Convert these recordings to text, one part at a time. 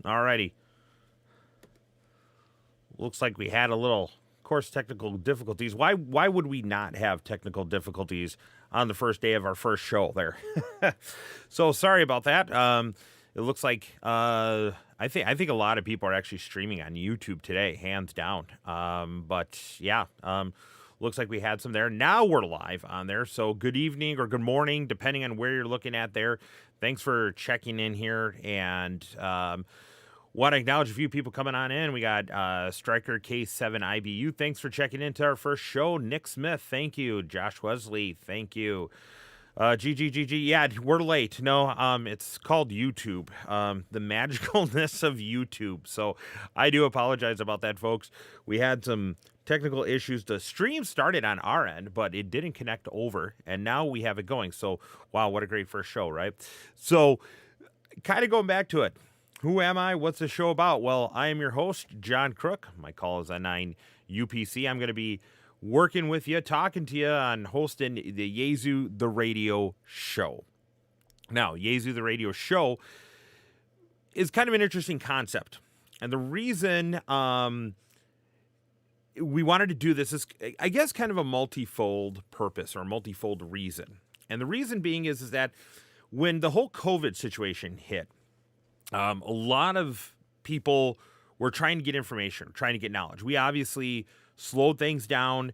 Alrighty. Looks like we had a little, of course, technical difficulties. Why would we not have technical difficulties on the first day of our first show there? So sorry about that. It looks like I think a lot of people are actually streaming on YouTube today, hands down. But yeah, looks like we had some there. Now we're live on there. So good evening or good morning, depending on where you're looking at there. Thanks for checking in here, and want to acknowledge a few people coming on in. We got Striker K7 IBU. Thanks for checking into our first show. Nick Smith, thank you. Josh Wesley, thank you. GGGG, yeah, we're late. No, it's called YouTube. The magicalness of YouTube. So I do apologize about that, folks. We had some technical issues. The stream started on our end, but it didn't connect over, and now we have it going. So, wow, what a great first show, right? So, kind of going back to it. Who am I? What's the show about? Well, I am your host, John Crook. My call is at 9 UPC. I'm going to be working with you, talking to you on hosting the Yaesu The Radio Show. Now, Yaesu The Radio Show is kind of an interesting concept. And the reason we wanted to do this is, I guess, kind of a multifold purpose or a multifold reason. And the reason being is that when the whole COVID situation hit, a lot of people were trying to get information, trying to get knowledge. We obviously slowed things down.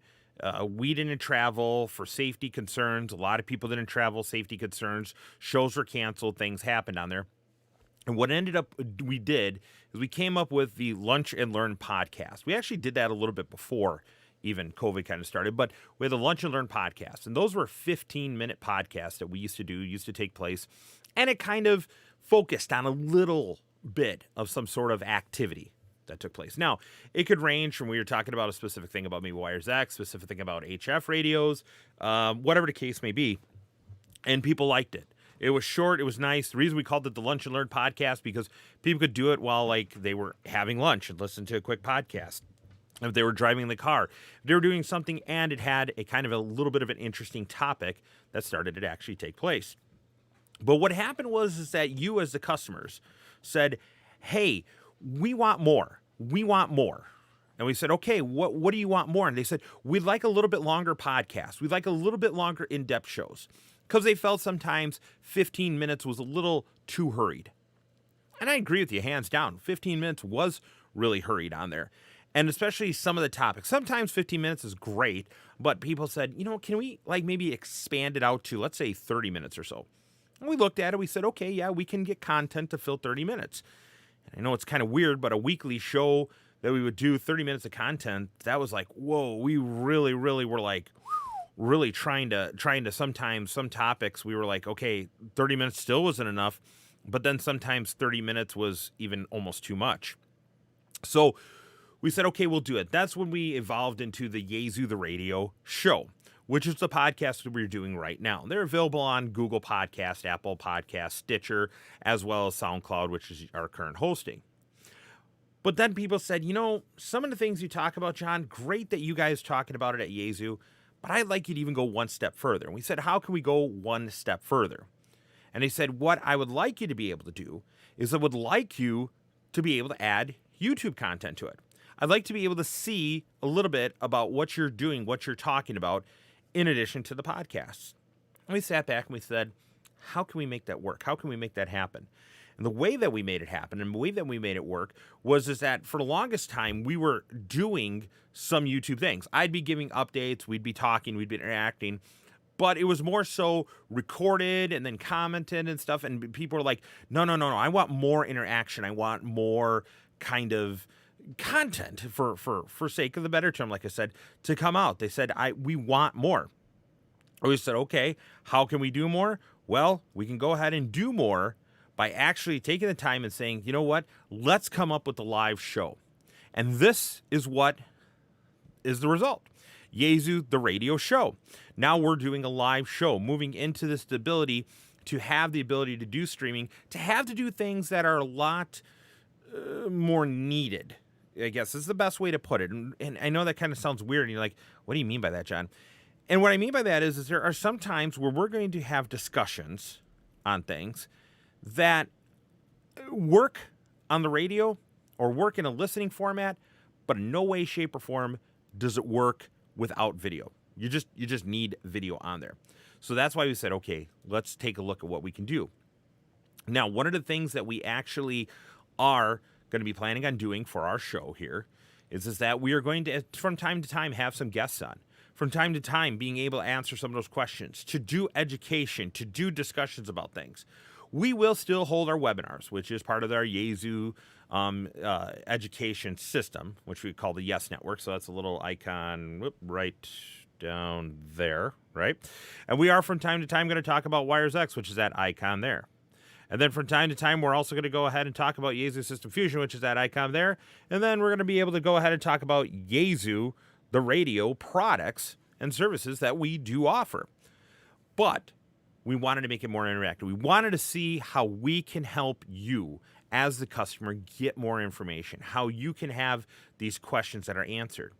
We didn't travel for safety concerns. A lot of people didn't travel, safety concerns. Shows were canceled. Things happened on there. And what we did is we came up with the Lunch and Learn podcast. We actually did that a little bit before even COVID kind of started, but we had the Lunch and Learn podcast. And those were 15-minute podcasts that we used to take place. And it kind of focused on a little bit of some sort of activity that took place. Now, it could range from we were talking about a specific thing about maybe Wires X, specific thing about HF radios, whatever the case may be, and people liked it. It was short. It was nice. The reason we called it the Lunch and Learn podcast because people could do it while like they were having lunch and listen to a quick podcast. If they were driving the car, if they were doing something, and it had a kind of a little bit of an interesting topic that started to actually take place. But what happened is that you as the customers said, hey, we want more. We want more. And we said, okay, what do you want more? And they said, we'd like a little bit longer podcasts. We'd like a little bit longer in-depth shows. Because they felt sometimes 15 minutes was a little too hurried. And I agree with you, hands down. 15 minutes was really hurried on there. And especially some of the topics. Sometimes 15 minutes is great, but people said, can we like maybe expand it out to, let's say, 30 minutes or so? And we looked at it, we said, okay, yeah, we can get content to fill 30 minutes. And I know it's kind of weird, but a weekly show that we would do 30 minutes of content, that was like, whoa, we really, really were like, really trying to sometimes, some topics, we were like, okay, 30 minutes still wasn't enough, but then sometimes 30 minutes was even almost too much. So we said, okay, we'll do it. That's when we evolved into the Yaesu The Radio Show, which is the podcast that we're doing right now. They're available on Google Podcast, Apple Podcast, Stitcher, as well as SoundCloud, which is our current hosting. But then people said, some of the things you talk about, John, great that you guys talking about it at Yaesu, but I'd like you to even go one step further. And we said, how can we go one step further? And they said, what I would like you to be able to do is I would like you to be able to add YouTube content to it. I'd like to be able to see a little bit about what you're doing, what you're talking about, in addition to the podcasts. And we sat back and we said, how can we make that work? How can we make that happen? And the way that we made it happen and the way that we made it work was that for the longest time, we were doing some YouTube things. I'd be giving updates, we'd be talking, we'd be interacting, but it was more so recorded and then commented and stuff. And people were like, no, I want more interaction. I want more kind of content for sake of the better term, like I said, to come out. They said, we want more. We said, okay, how can we do more? Well, we can go ahead and do more by actually taking the time and saying, you know what, let's come up with a live show. And this is what is the result. Yaesu The Radio Show. Now we're doing a live show, moving into this ability to have the ability to do streaming, to have to do things that are a lot more needed. I guess is the best way to put it. And I know that kind of sounds weird. And you're like, what do you mean by that, John? And what I mean by that is there are some times where we're going to have discussions on things that work on the radio or work in a listening format, but in no way, shape, or form does it work without video. You just need video on there. So that's why we said, okay, let's take a look at what we can do. Now, one of the things that we actually are going to be planning on doing for our show here is that we are going to, from time to time, have some guests on. From time to time, being able to answer some of those questions, to do education, to do discussions about things. We will still hold our webinars, which is part of our Yaesu education system, which we call the Yes Network. So that's a little icon right down there, right? And we are from time to time going to talk about Wires X, which is that icon there. And then from time to time, we're also going to go ahead and talk about Yaesu System Fusion, which is that icon there. And then we're going to be able to go ahead and talk about Yaesu The Radio products and services that we do offer. But we wanted to make it more interactive. We wanted to see how we can help you as the customer get more information, how you can have these questions that are answered.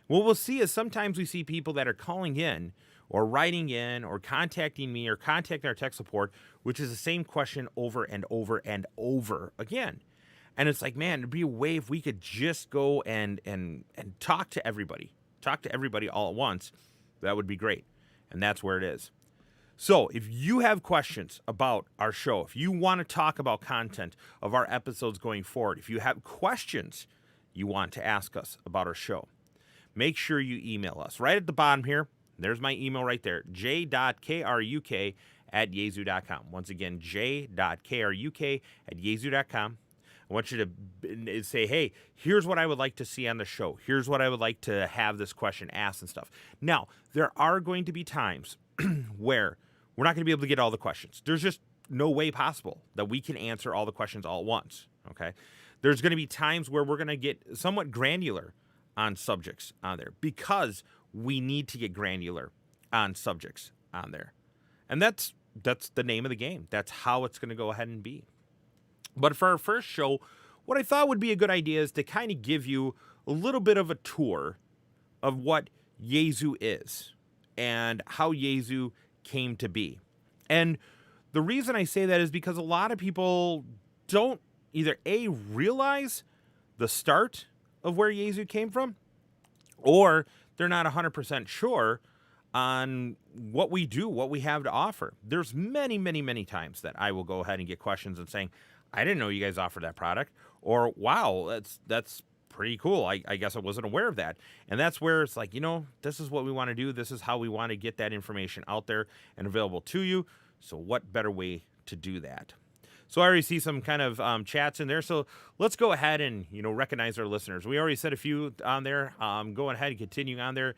What we'll see is sometimes we see people that are calling in or writing in or contacting me or contacting our tech support, which is the same question over and over and over again. And it's like, man, it'd be a way if we could just go and talk to everybody all at once. That would be great. And that's where it is. So if you have questions about our show, if you want to talk about content of our episodes going forward, if you have questions you want to ask us about our show, make sure you email us. Right at the bottom here, there's my email right there, j.kruk@yaesu.com. Once again, j.kruk@yaesu.com. I want you to say, hey, here's what I would like to see on the show. Here's what I would like to have this question asked and stuff. Now, there are going to be times where we're not going to be able to get all the questions. There's just no way possible that we can answer all the questions all at once, okay? There's going to be times where we're going to get somewhat granular on subjects on there because we need to get granular on subjects on there. And that's the name of the game. That's how it's going to go ahead and be. But for our first show, what I thought would be a good idea is to kind of give you a little bit of a tour of what Yaesu is and how Yaesu came to be. And the reason I say that is because a lot of people don't either A, realize the start of where Yaesu came from, or they're not 100% sure on what we do, what we have to offer. There's many, many, many times that I will go ahead and get questions and saying, I didn't know you guys offered that product, or wow, that's pretty cool. I guess I wasn't aware of that. And that's where it's like, this is what we want to do. This is how we want to get that information out there and available to you. So what better way to do that? So I already see some kind of chats in there. So let's go ahead and, recognize our listeners. We already said a few on there. Going ahead and continuing on there.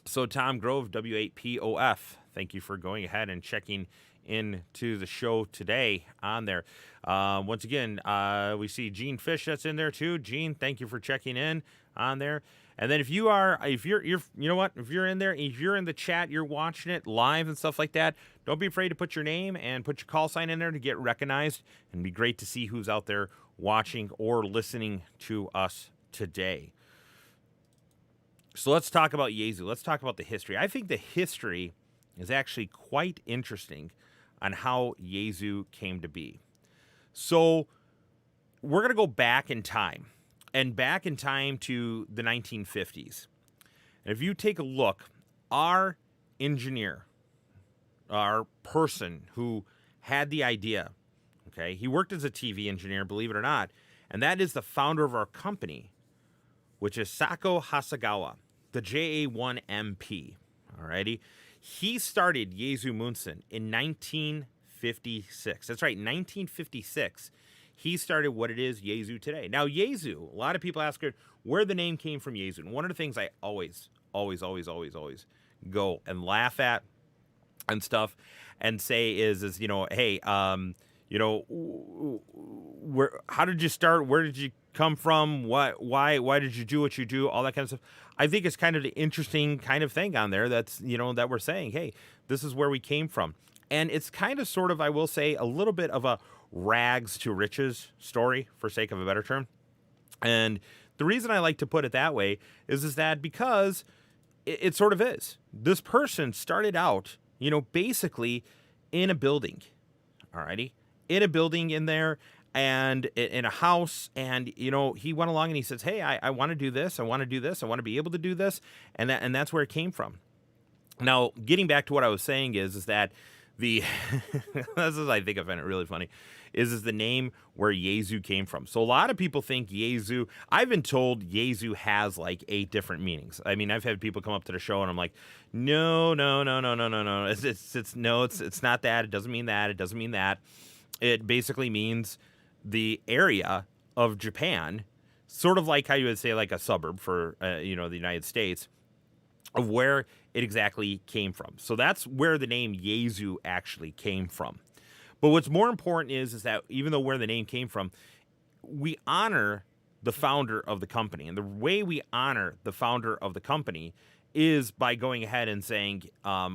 So Tom Grove, W8POF, thank you for going ahead and checking into the show today on there. Once again, we see Gene Fish that's in there too. Gene, thank you for checking in on there. And then if you're in there, if you're in the chat, you're watching it live and stuff like that, don't be afraid to put your name and put your call sign in there to get recognized. And it'd be great to see who's out there watching or listening to us today. So let's talk about Yaesu. Let's talk about the history. I think the history is actually quite interesting on how Yaesu came to be. So we're going to go back in time. And back in time to the 1950s. And if you take a look, our engineer, our person who had the idea, okay, he worked as a TV engineer, believe it or not, and that is the founder of our company, which is Sako Hasegawa, the JA1MP, alrighty? He started Yaesu Munsen in 1956. That's right, 1956. He started what it is Yaesu today. Now, Yaesu, a lot of people ask her where the name came from Yaesu. And one of the things I always go and laugh at and stuff and say is hey, how did you start? Where did you come from? Why did you do what you do? All that kind of stuff. I think it's kind of the interesting kind of thing on there that's, that we're saying, hey, this is where we came from. And it's kind of sort of, I will say, a little bit of a rags to riches story, for sake of a better term. And the reason I like to put it that way is that because it sort of is. This person started out, basically in a building, alrighty? In a building in there, and in a house, and he went along and he says, hey, I want to do this, I want to do this, I want to be able to do this, and that's where it came from. Now, getting back to what I was saying is that the this is, I think I find it really funny, is the name where Yaesu came from. So a lot of people think Yaesu, I've been told Yaesu has like 8 different meanings. I mean, I've had people come up to the show and I'm like, no. It's not that. It doesn't mean that. It doesn't mean that. It basically means the area of Japan, sort of like how you would say like a suburb for the United States, of where it exactly came from. So that's where the name Yaesu actually came from. But what's more important is that even though where the name came from, we honor the founder of the company. And the way we honor the founder of the company is by going ahead and saying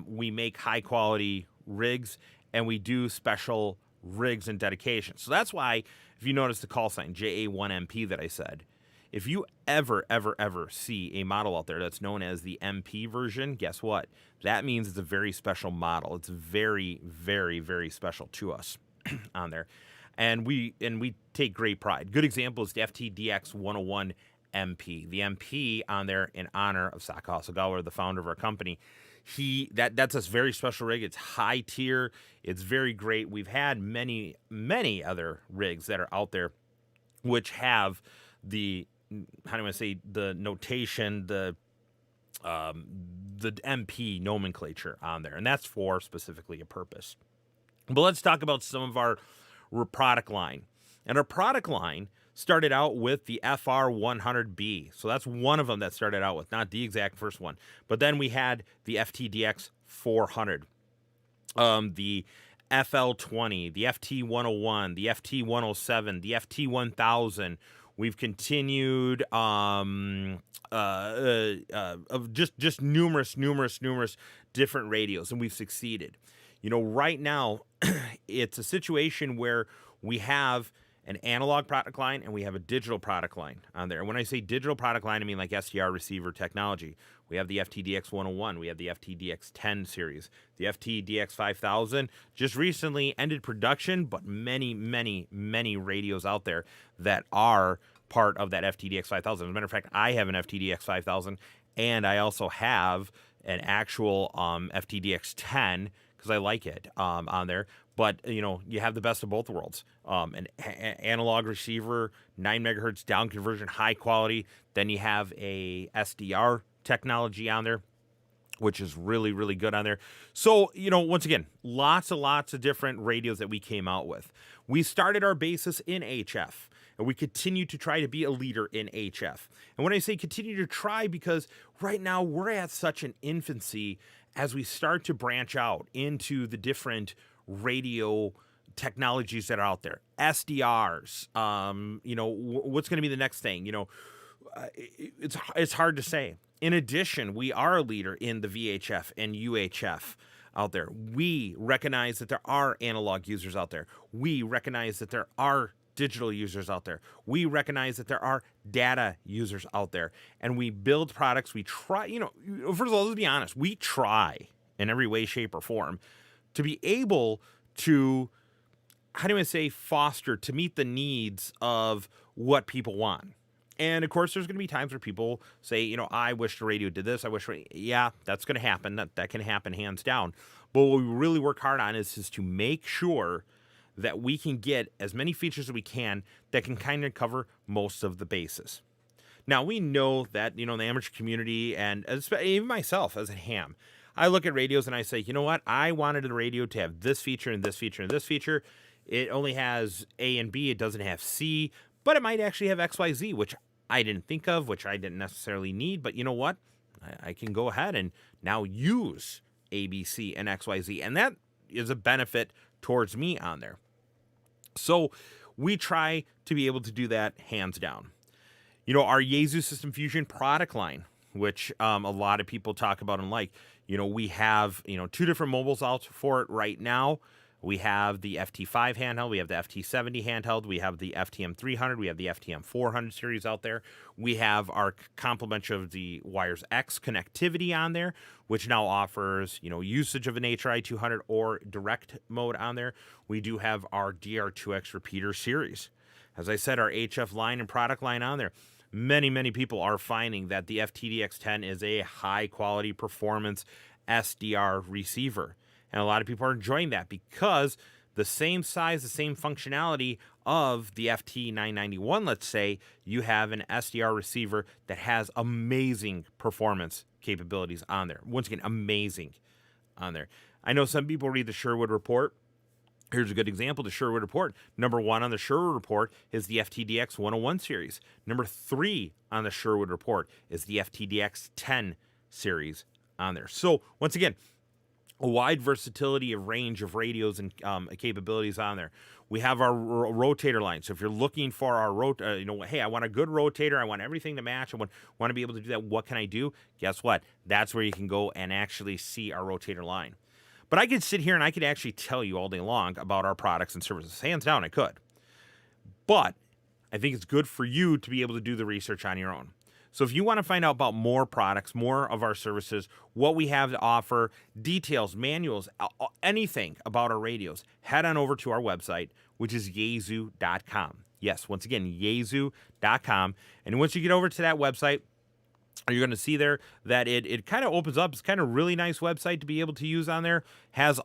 we make high quality rigs and we do special rigs and dedications. So that's why, if you notice the call sign JA1MP that I said, if you ever see a model out there that's known as the MP version, guess what? That means it's a very special model. It's very, very, very special to us on there. And we take great pride. Good example is the FTDX 101 MP. The MP on there in honor of Saka Hasegawa, the founder of our company. That's a very special rig. It's high tier. It's very great. We've had many, many other rigs that are out there which have the, how do I say, the notation, the MP nomenclature on there, and that's for specifically a purpose. But let's talk about some of our product line. And our product line started out with the FR100B. So that's one of them that started out with, not the exact first one. But then we had the FTDX 400, the FL20, the FT101, the FT107, the FT1000. We've continued of just numerous different radios, and we've succeeded. Right now, it's a situation where we have an analog product line and we have a digital product line on there. And when I say digital product line, I mean like SDR receiver technology. We have the FTDX 101. We have the FTDX 10 series. The FTDX 5000 just recently ended production, but many radios out there that are part of that FTDX 5000. As a matter of fact, I have an FTDX 5000, and I also have an actual FTDX 10 because I like it on there. But, you have the best of both worlds. An analog receiver, 9 megahertz down conversion, high quality. Then you have a SDR technology on there, which is really, really good on there. So, once again, lots of different radios that we came out with. We started our basis in HF, and we continue to try to be a leader in HF. And when I say continue to try, because right now we're at such an infancy as we start to branch out into the different radio technologies that are out there, SDRs, what's going to be the next thing? It's hard to say. In addition, we are a leader in the VHF and UHF out there. We recognize that there are analog users out there. We recognize that there are digital users out there. We recognize that there are data users out there. And we build products. We try, first of all, let's be honest. We try in every way, shape, or form to be able to, foster, to meet the needs of what people want. And of course, there's going to be times where people say, I wish the radio did this. Yeah, that's going to happen. That can happen hands down. But what we really work hard on is to make sure that we can get as many features as we can that can kind of cover most of the bases. Now, we know that, the amateur community, and even myself as a ham, I look at radios and I say, you know what? I wanted the radio to have this feature and this feature and this feature. It only has A and B. It doesn't have C, but it might actually have XYZ, which I didn't think of, which I didn't necessarily need. But you know what? I can go ahead and now use A, B, C, and XYZ. And that is a benefit towards me on there. So we try to be able to do that hands down. Our Yaesu System Fusion product line, which a lot of people talk about and like, we have, 2 different mobiles out for it right now. We have the FT5 handheld, we have the FT70 handheld, we have the FTM 300, we have the FTM 400 series out there. We have our complement of the Wires X connectivity on there, which now offers, usage of an HRI 200 or direct mode on there. We do have our DR2X repeater series. As I said, our HF line and product line on there. Many people are finding that the FTDX10 is a high quality performance SDR receiver. And a lot of people are enjoying that because the same size, the same functionality of the FT991, let's say, you have an SDR receiver that has amazing performance capabilities on there. Once again, amazing on there. I know some people read the Sherwood report. Here's a good example, the Sherwood report. Number 1 on the Sherwood report is the FTDX 101 series. Number 3 on the Sherwood report is the FTDX 10 series on there. So once again, a wide versatility of range of radios and capabilities on there. We have our rotator line. So if you're looking for our hey, I want a good rotator, I want everything to match, I want to be able to do that, what can I do? Guess what? That's where you can go and actually see our rotator line. But I could sit here and I could actually tell you all day long about our products and services. Hands down, I could. But I think it's good for you to be able to do the research on your own. So if you want to find out about more products, more of our services, what we have to offer, details, manuals, anything about our radios, head on over to our website, which is yaesu.com. Yes, once again, yaesu.com. And once you get over to that website, you're going to see there that it kind of opens up. It's kind of a really nice website to be able to use on there. Has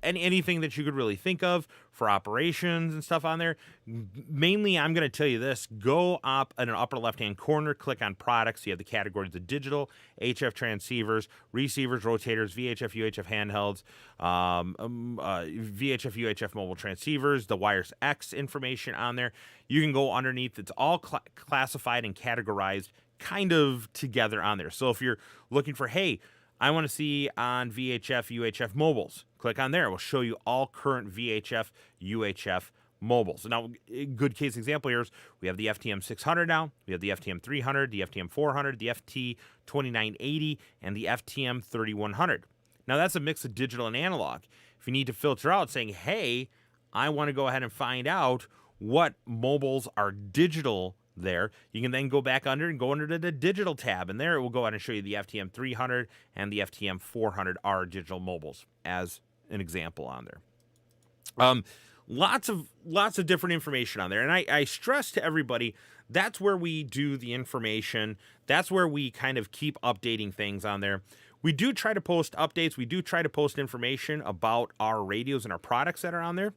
anything that you could really think of for operations and stuff on there. Mainly, I'm going to tell you this. Go up in an upper left-hand corner, click on products. You have the categories of digital, HF transceivers, receivers, rotators, VHF, UHF handhelds, VHF, UHF mobile transceivers, the Wires X information on there. You can go underneath. It's all classified and categorized kind of together on there. So if you're looking for, hey, I want to see on VHF, UHF mobiles, click on there. It will show you all current VHF, UHF mobiles. Now, a good case example here is we have the FTM 600 now, we have the FTM 300, the FTM 400, the FT 2980, and the FTM 3100. Now, that's a mix of digital and analog. If you need to filter out saying, hey, I want to go ahead and find out what mobiles are digital there, you can then go back under and go under to the digital tab, and there it will go ahead and show you the FTM 300 and the FTM 400 are digital mobiles as an example on there. Lots of different information on there, and I stress to everybody that's where we do the information. That's where we kind of keep updating things on there. We do try to post updates. We do try to post information about our radios and our products that are on there,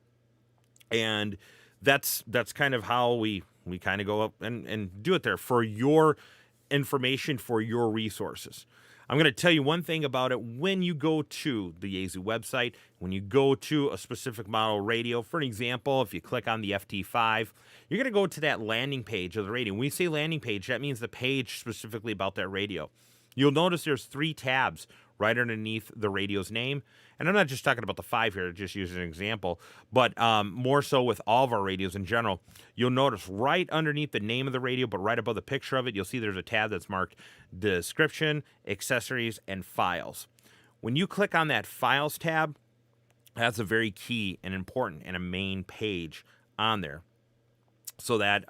and that's kind of how we kind of go up and do it there for your information, for your resources. I'm going to tell you one thing about it. When you go to the Yaesu website, when you go to a specific model radio, for an example, if you click on the FT5, you're going to go to that landing page of the radio. When we say landing page, that means the page specifically about that radio. You'll notice there's 3 tabs right underneath the radio's name. And I'm not just talking about the 5 here, just using an example, but more so with all of our radios in general. You'll notice right underneath the name of the radio, but right above the picture of it, you'll see there's a tab that's marked Description, Accessories, and Files. When you click on that Files tab, that's a very key and important and a main page on there so that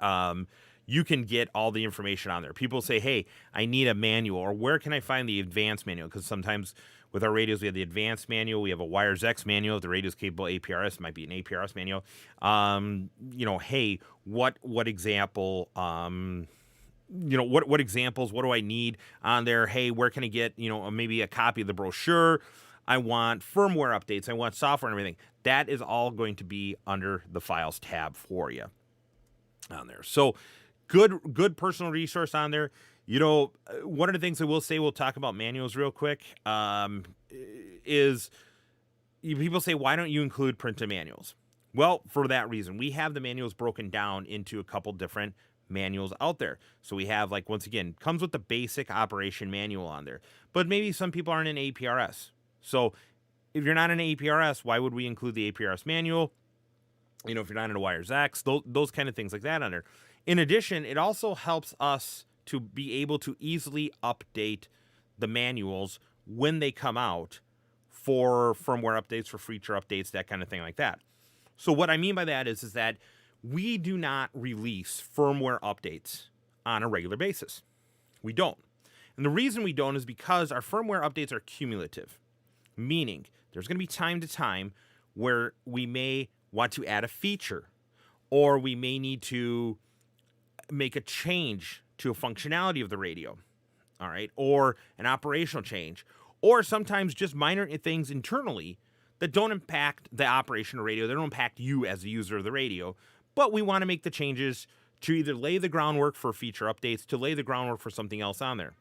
you can get all the information on there. People say, hey, I need a manual, or where can I find the advanced manual? Because sometimes with our radios, we have the advanced manual. We have a Wires X manual. If the radio is capable APRS, it might be an APRS manual. Hey, what example, what examples, what do I need on there? Hey, where can I get, maybe a copy of the brochure? I want firmware updates. I want software and everything. That is all going to be under the Files tab for you on there. So good personal resource on there. One of the things I will say, we'll talk about manuals real quick, is people say, why don't you include printed manuals? Well, for that reason, we have the manuals broken down into a couple different manuals out there. So we have, once again, comes with the basic operation manual on there, but maybe some people aren't in APRS. So if you're not in APRS, why would we include the APRS manual? If you're not in a Wires X, those kind of things like that on there. In addition, it also helps us to be able to easily update the manuals when they come out for firmware updates, for feature updates, that kind of thing like that. So what I mean by that is that we do not release firmware updates on a regular basis. We don't. And the reason we don't is because our firmware updates are cumulative, meaning there's going to be time to time where we may want to add a feature, or we may need to make a change to a functionality of the radio, all right, or an operational change, or sometimes just minor things internally that don't impact the operation of radio, they don't impact you as a user of the radio, but we want to make the changes to either lay the groundwork for feature updates, to lay the groundwork for something else on there.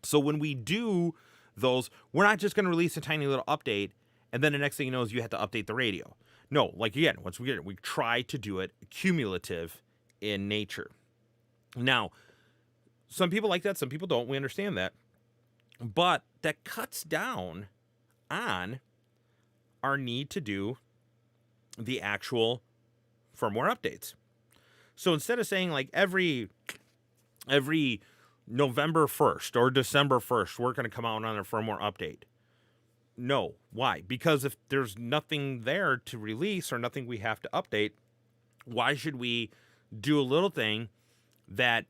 So when we do those, we're not just going to release a tiny little update, and then the next thing you know is you have to update the radio. No, like again, once we get it, we try to do it cumulative in nature. Now, some people like that, some people don't. We understand that. But that cuts down on our need to do the actual firmware updates. So instead of saying like every November 1st or December 1st, we're going to come out on a firmware update. No. Why? Because if there's nothing there to release or nothing we have to update, why should we do a little thing that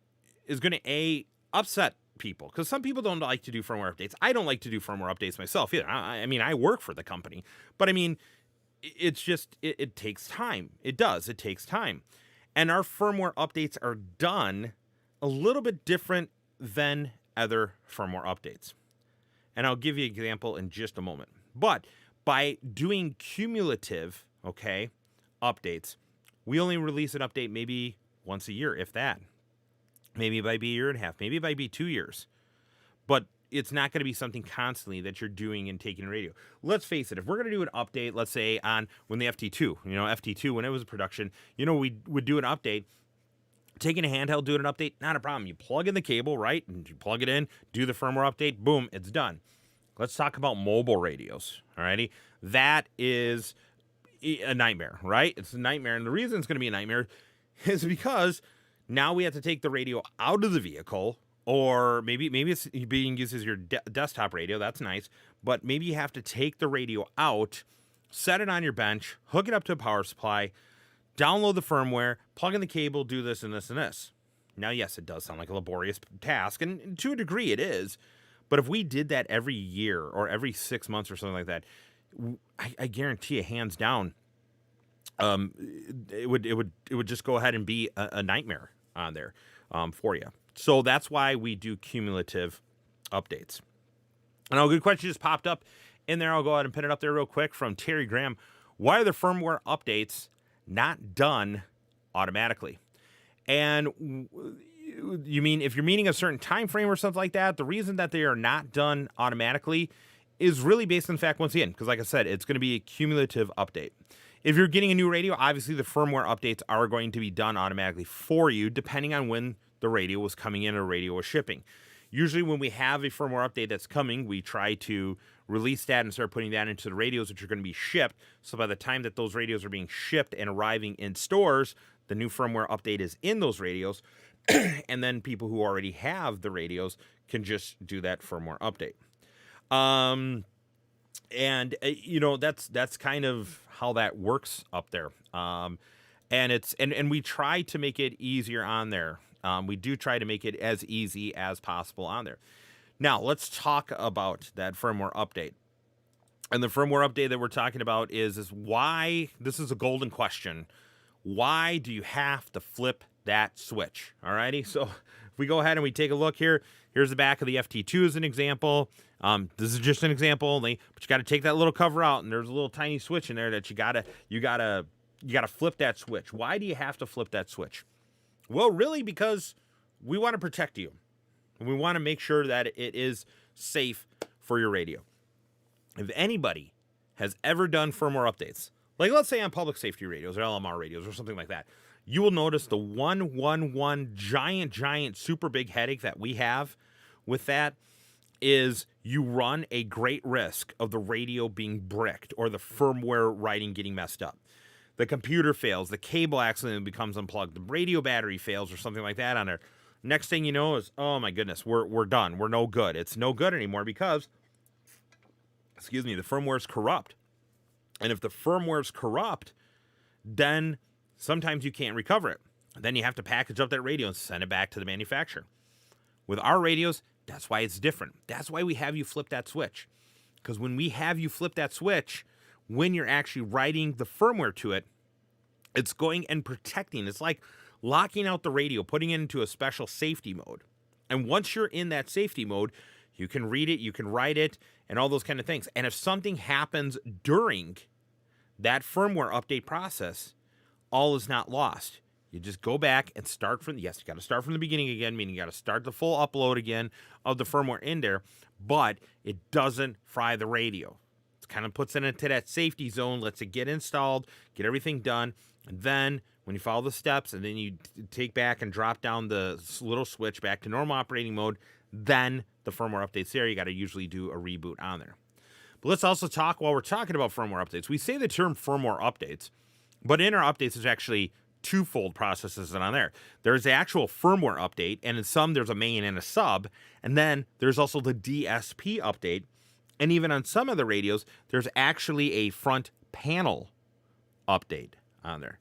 is going to upset people? Because some people don't like to do firmware updates. I don't like to do firmware updates myself either. I mean, I work for the company, but I mean, it's just, it takes time. It does. It takes time. And our firmware updates are done a little bit different than other firmware updates. And I'll give you an example in just a moment. But by doing cumulative, updates, we only release an update maybe once a year, if that. Maybe it might be a year and a half. Maybe it might be 2 years. But it's not going to be something constantly that you're doing and taking radio. Let's face it. If we're going to do an update, let's say on when the FT2, FT2, when it was in production, we would do an update. Taking a handheld, doing an update, not a problem. You plug in the cable, right? And you plug it in, do the firmware update, boom, it's done. Let's talk about mobile radios, alrighty? That is a nightmare, right? It's a nightmare. And the reason it's going to be a nightmare is because now we have to take the radio out of the vehicle, or maybe it's being used as your desktop radio. That's nice. But maybe you have to take the radio out, set it on your bench, hook it up to a power supply, download the firmware, plug in the cable, do this and this and this. Now, yes, it does sound like a laborious task, and to a degree it is. But if we did that every year or every 6 months or something like that, I guarantee you, hands down, it would just go ahead and be a nightmare on there for you. So that's why we do cumulative updates. And a good question just popped up in there. I'll go ahead and pin it up there real quick from Terry Graham. Why are the firmware updates not done automatically? And you mean if you're meaning a certain time frame or something like that, the reason that they are not done automatically is really based on the fact, once again, because like I said, it's going to be a cumulative update. If you're getting a new radio, obviously the firmware updates are going to be done automatically for you, depending on when the radio was coming in or radio was shipping. Usually when we have a firmware update that's coming, we try to release that and start putting that into the radios which are going to be shipped. So by the time that those radios are being shipped and arriving in stores, the new firmware update is in those radios. And then people who already have the radios can just do that firmware update. That's kind of how that works up there. And we try to make it easier on there. We do try to make it as easy as possible on there. Now, let's talk about that firmware update. And the firmware update that we're talking about is why, this is a golden question. Why do you have to flip that switch? Alrighty, so if we go ahead and we take a look here, here's the back of the FT2 as an example. This is just an example only, but you got to take that little cover out, and there's a little tiny switch in there that you gotta flip that switch. Why do you have to flip that switch? Well, really, because we want to protect you. We want to make sure that it is safe for your radio. If anybody has ever done firmware updates, like let's say on public safety radios or LMR radios or something like that, you will notice the 111 giant, super big headache that we have with that is you run a great risk of the radio being bricked or the firmware writing getting messed up. The computer fails, the cable accidentally becomes unplugged, the radio battery fails or something like that on there. Next thing you know is, oh my goodness, we're done. We're no good. It's no good anymore because the firmware is corrupt. And if the firmware is corrupt, then sometimes you can't recover it. Then you have to package up that radio and send it back to the manufacturer. With our radios, that's why it's different. That's why we have you flip that switch. Because when we have you flip that switch, when you're actually writing the firmware to it, it's going and protecting. It's like locking out the radio, putting it into a special safety mode. And once you're in that safety mode, you can read it, you can write it, and all those kind of things. And if something happens during that firmware update process, all is not lost. You just go back and start from, yes, you got to start from the beginning again, meaning you got to start the full upload again of the firmware in there, but it doesn't fry the radio. It kind of puts it into that safety zone, lets it get installed, get everything done, and then when you follow the steps and then you take back and drop down the little switch back to normal operating mode, then the firmware update's there. You got to usually do a reboot on there. But let's also talk, while we're talking about firmware updates, we say the term firmware updates, but in our updates, there's actually twofold processes on there. There's the actual firmware update, and in some, there's a main and a sub, and then there's also the DSP update, and even on some of the radios, there's actually a front panel update on there.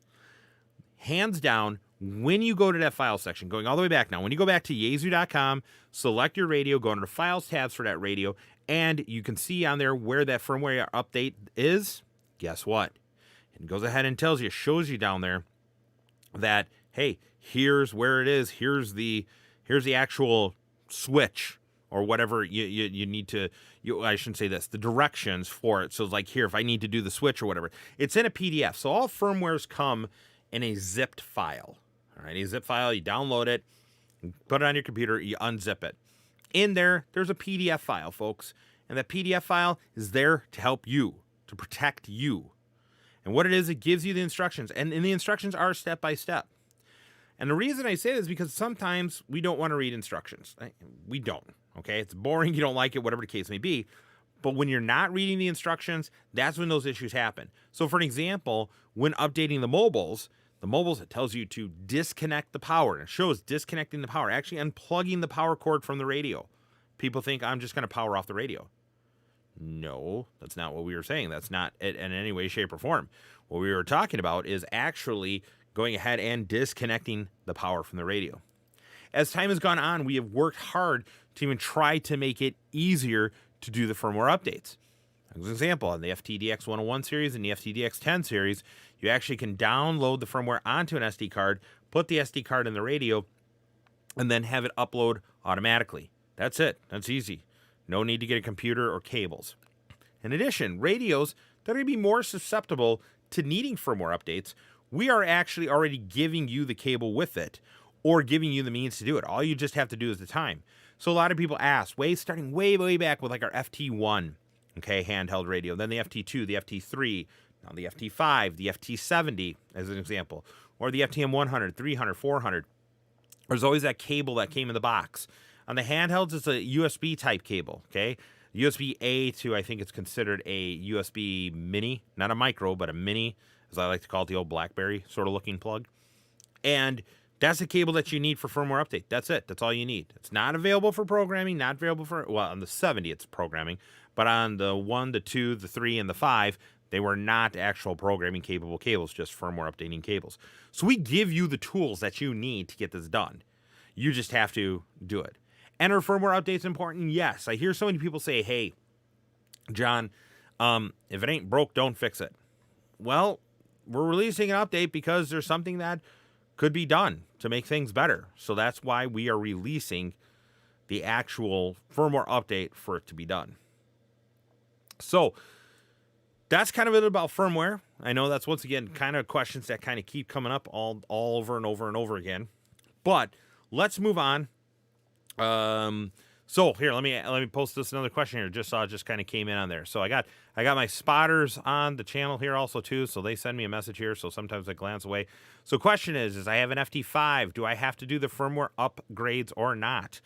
Hands down, when you go to that file section, going all the way back now, when you go back to yaesu.com, select your radio, go into the files tabs for that radio, and you can see on there where that firmware update is. Guess what? It goes ahead and tells you, shows you down there that, hey, here's where it is. Here's the actual switch or whatever you need to, I shouldn't say this, the directions for it. So it's like here, if I need to do the switch or whatever, it's in a PDF. So all firmwares come in a zipped file. All right, a zip file, you download it, put it on your computer, you unzip it. In there, there's a PDF file, folks. And that PDF file is there to help you, to protect you. And what it is, it gives you the instructions. And the instructions are step by step. And the reason I say this is because sometimes we don't want to read instructions. We don't, okay? It's boring, you don't like it, whatever the case may be. But when you're not reading the instructions, that's when those issues happen. So for an example, when updating the mobiles, it tells you to disconnect the power. And it shows disconnecting the power, actually unplugging the power cord from the radio. People think I'm just going to power off the radio. No, that's not what we were saying. That's not it in any way, shape, or form. What we were talking about is actually going ahead and disconnecting the power from the radio. As time has gone on, we have worked hard to even try to make it easier to do the firmware updates. As an example, on the FTDX 101 series and the FTDX 10 series, you actually can download the firmware onto an SD card, put the SD card in the radio, and then have it upload automatically. That's it. That's easy. No need to get a computer or cables. In addition, radios that are going to be more susceptible to needing firmware updates, we are actually already giving you the cable with it or giving you the means to do it. All you just have to do is the time. So a lot of people ask, starting way back with like our FT1, okay, handheld radio, then the FT2, the FT3, now the FT5, the FT70 as an example, or the FTM 100, 300, 400. There's always that cable that came in the box. On the handhelds, it's a USB type cable, okay? USB-A to, I think it's considered a USB mini, not a micro, but a mini, as I like to call it, the old BlackBerry sort of looking plug. And that's the cable that you need for firmware update. That's it. That's all you need. It's not available for programming, not available for, well, on the 70 it's programming, but on the 1, the 2, the 3, and the 5, they were not actual programming capable cables, just firmware updating cables. So we give you the tools that you need to get this done. You just have to do it. And are firmware updates important? Yes. I hear so many people say, hey, John, if it ain't broke, don't fix it. Well, we're releasing an update because there's something that could be done to make things better. So that's why we are releasing the actual firmware update for it to be done. So that's kind of it about firmware. I know that's, once again, kind of questions that kind of keep coming up all over and over and over again. But let's move on. So here, let me post this another question here. Just kind of came in on there. So I got my spotters on the channel here also too. So they send me a message here. So sometimes I glance away. So question is I have an FT5. Do I have to do the firmware upgrades or not?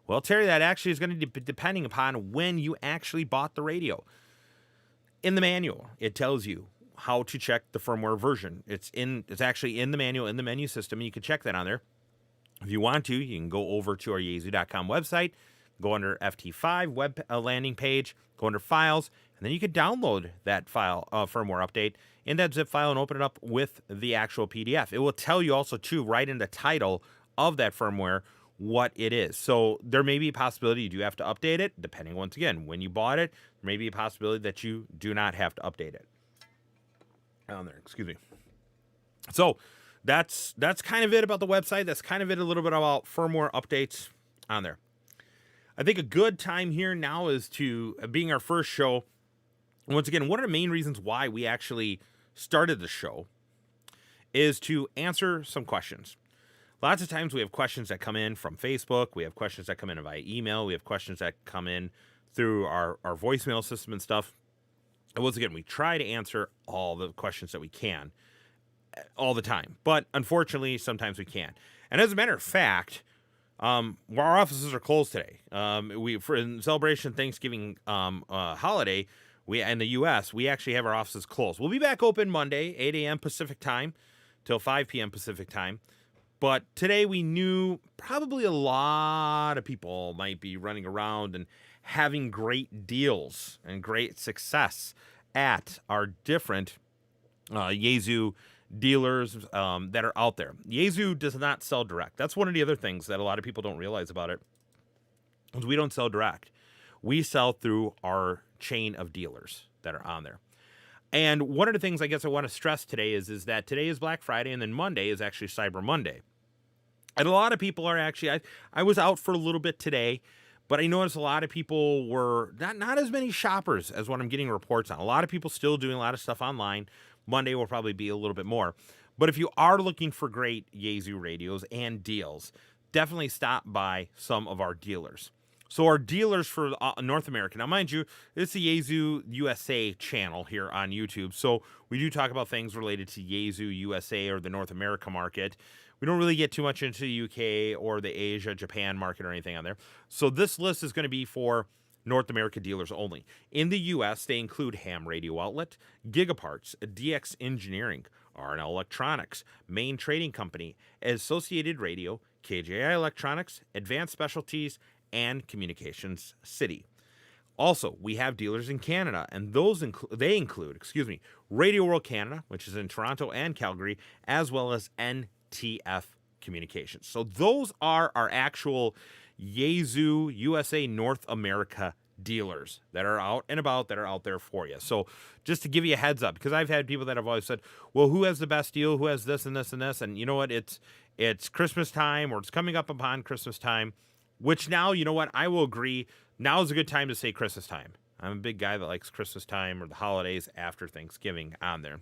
Well, Terry, that actually is going to be depending upon when you actually bought the radio. In the manual, it tells you how to check the firmware version. It's actually in the manual, in the menu system, and you can check that on there. If you want to, you can go over to our Yaesu.com website, go under FT5 web landing page, go under files, and then you can download that file firmware update in that zip file and open it up with the actual PDF. It will tell you also too right in the title of that firmware what it is. So there may be a possibility you do have to update it, depending once again when you bought it. There may be a possibility that you do not have to update it. On there, excuse me. So that's kind of it about the website. That's kind of it a little bit about firmware updates on there. I think a good time here now is to, being our first show, once again, one of the main reasons why we actually started the show is to answer some questions. Lots of times we have questions that come in from Facebook. We have questions that come in via email. We have questions that come in through our voicemail system and stuff. And once again, we try to answer all the questions that we can all the time. But unfortunately, sometimes we can't. And as a matter of fact, our offices are closed today. In celebration of Thanksgiving holiday, we in the U.S., we actually have our offices closed. We'll be back open Monday, 8 a.m. Pacific time till 5 p.m. Pacific time. But today we knew probably a lot of people might be running around and having great deals and great success at our different Yaesu dealers that are out there. Yaesu does not sell direct. That's one of the other things that a lot of people don't realize about it, is we don't sell direct. We sell through our chain of dealers that are on there. And one of the things I guess I want to stress today is that today is Black Friday, and then Monday is actually Cyber Monday. And a lot of people are actually, I was out for a little bit today, but I noticed a lot of people were not as many shoppers as what I'm getting reports on. A lot of people still doing a lot of stuff online. Monday will probably be a little bit more. But if you are looking for great Yaesu radios and deals, definitely stop by some of our dealers. So our dealers for North America. Now, mind you, it's the Yaesu USA channel here on YouTube. So we do talk about things related to Yaesu USA or the North America market. We don't really get too much into the UK or the Asia, Japan market or anything on there. So this list is going to be for North America dealers only. In the US, they include Ham Radio Outlet, Gigaparts, DX Engineering, R&L Electronics, Main Trading Company, Associated Radio, KJI Electronics, Advanced Specialties, and Communications City. Also, we have dealers in Canada, and those include Radio World Canada, which is in Toronto and Calgary, as well as NTF Communications. So those are our actual Yaesu USA North America dealers that are out and about, that are out there for you. So just to give you a heads up, because I've had people that have always said, well, who has the best deal? Who has this and this and this? And you know what? It's Christmas time, or it's coming up upon Christmas time, which now, you know what? I will agree. Now is a good time to say Christmas time. I'm a big guy that likes Christmas time or the holidays after Thanksgiving on there.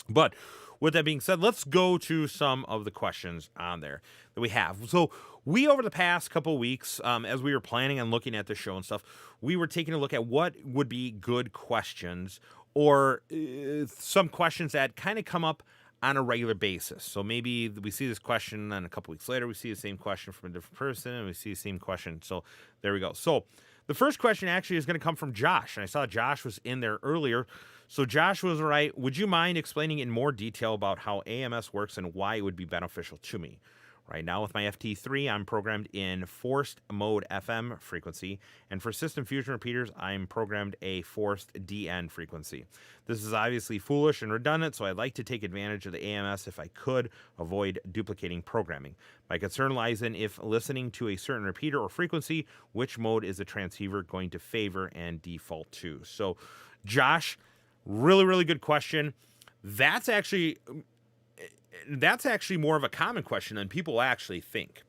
But with that being said, let's go to some of the questions on there that we have. So we, over the past couple of weeks, as we were planning on looking at the show and stuff, we were taking a look at what would be good questions, or some questions that kind of come up on a regular basis. So maybe we see this question, and a couple weeks later we see the same question from a different person, and we see the same question. So there we go. So the first question actually is going to come from Josh, and I saw Josh was in there earlier. So Josh was right. Would you mind explaining in more detail about how AMS works and why it would be beneficial to me? Right now with my FT3, I'm programmed in forced mode FM frequency, and for system fusion repeaters, I'm programmed a forced DN frequency. This is obviously foolish and redundant, so I'd like to take advantage of the AMS if I could avoid duplicating programming. My concern lies in, if listening to a certain repeater or frequency, which mode is the transceiver going to favor and default to? So Josh, really, really good question. That's actually more of a common question than people actually think.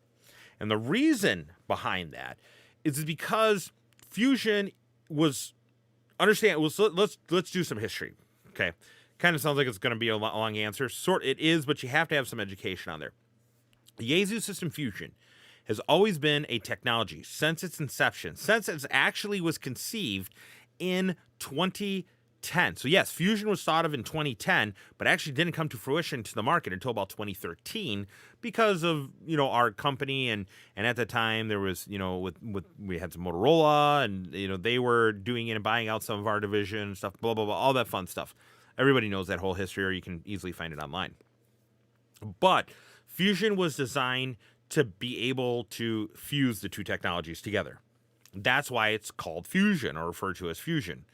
And the reason behind that is because fusion was, let's do some history. Okay. Kind of sounds like it's going to be a long answer. It is, but you have to have some education on there. Yaesu System Fusion has always been a technology since its inception, since it actually was conceived in 2010. So yes, fusion was thought of in 2010, but actually didn't come to fruition to the market until about 2013 because of, our company. And at the time there was, we had some Motorola, and, they were doing it and buying out some of our division and stuff, blah, blah, blah, all that fun stuff. Everybody knows that whole history, or you can easily find it online. But fusion was designed to be able to fuse the two technologies together. That's why it's called fusion or referred to as fusion.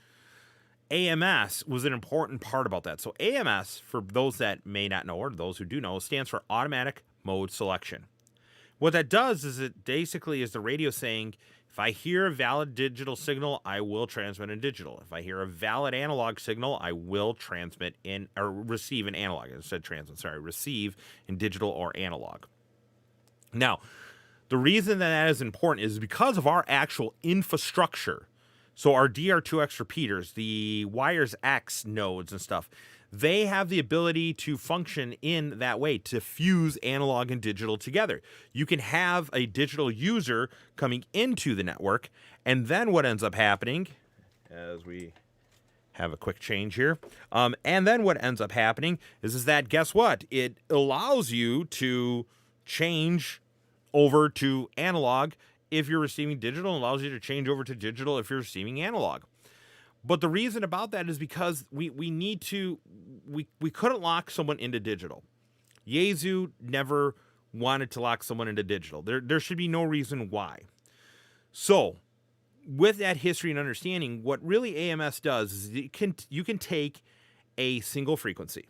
AMS was an important part about that. So AMS, for those that may not know or those who do know, stands for automatic mode selection. What that does is it basically is the radio saying, if I hear a valid digital signal, I will transmit in digital. If I hear a valid analog signal, I will transmit in or receive in analog. I said transmit, sorry, receive in digital or analog. Now, the reason that is important is because of our actual infrastructure. So our DR2X repeaters, the Wires X nodes and stuff, they have the ability to function in that way, to fuse analog and digital together. You can have a digital user coming into the network, and then what ends up happening, as we have a quick change here, and then what ends up happening is that, guess what? It allows you to change over to analog if you're receiving digital, and allows you to change over to digital if you're receiving analog. But the reason about that is because we couldn't lock someone into digital. Yaesu never wanted to lock someone into digital. There should be no reason why. So with that history and understanding, what really AMS does is you can take a single frequency.